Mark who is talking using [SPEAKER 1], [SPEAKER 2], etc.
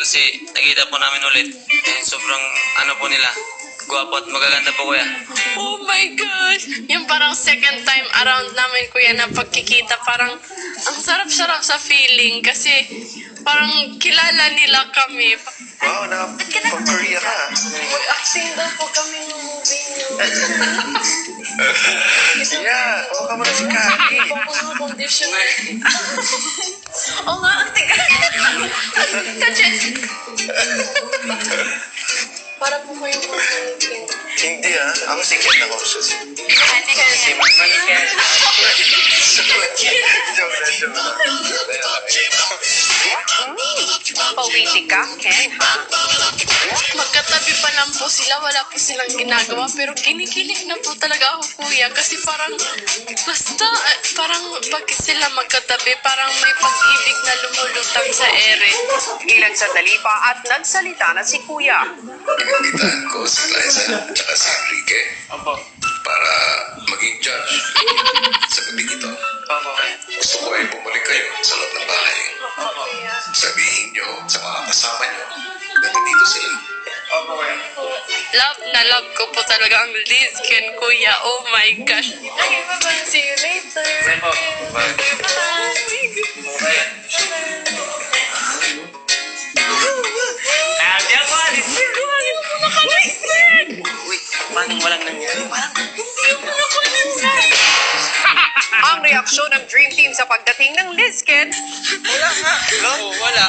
[SPEAKER 1] Kasi nakita po namin ulit. Eh, sobrang ano po nila. Gwapo at magaganda po kuya.
[SPEAKER 2] Oh my gosh! Yung parang second time around namin, kuya, na pagkikita, parang ang sarap-sarap sa feeling kasi parang kilala nila kami.
[SPEAKER 3] Wow, nakapag-Korea ka.
[SPEAKER 2] Mag-acting daw po kami ng movie niyo.
[SPEAKER 3] Yeah, ka mo na si Kaki.
[SPEAKER 2] Hindi po ako nakakonditioner. Oo nga, acting ka. Kachet! Para po kayong mannequin.
[SPEAKER 3] Hindi ang sikat na horses.
[SPEAKER 1] Si Maniken.
[SPEAKER 3] Joke na.
[SPEAKER 4] Pawiti ka, Ken, ha?
[SPEAKER 2] Magkatabi pa lang po sila, wala po silang ginagawa, pero kinikilig na po talaga ako, kuya, kasi parang, basta, parang pag sila magkatabi, parang may pag-ibig na lumulutang sa ere.
[SPEAKER 4] Ilang sandali pa at nagsalita na si Kuya.
[SPEAKER 5] Imbitahan ko si Liza at saka si Enrique
[SPEAKER 1] Opo.
[SPEAKER 5] para maging judge sa gabi ito.
[SPEAKER 1] Opo.
[SPEAKER 5] Gusto ko ay bumalik kayo sa loob ng bahay. Sabihin nyo sa mga kasama nyo na nandito sila.
[SPEAKER 1] Opo kuya.
[SPEAKER 2] Love na love ko po talaga ang Liz Ken, kuya. Oh my gosh. Okay, bye-bye. See you later.
[SPEAKER 1] Bye po. Bye. Bye. Diyan ko, alis. Uy, paano walang nangyari?
[SPEAKER 4] Ang reaksyon ng Dream Team sa pagdating ng Lizken,
[SPEAKER 1] Wala nga. Wala.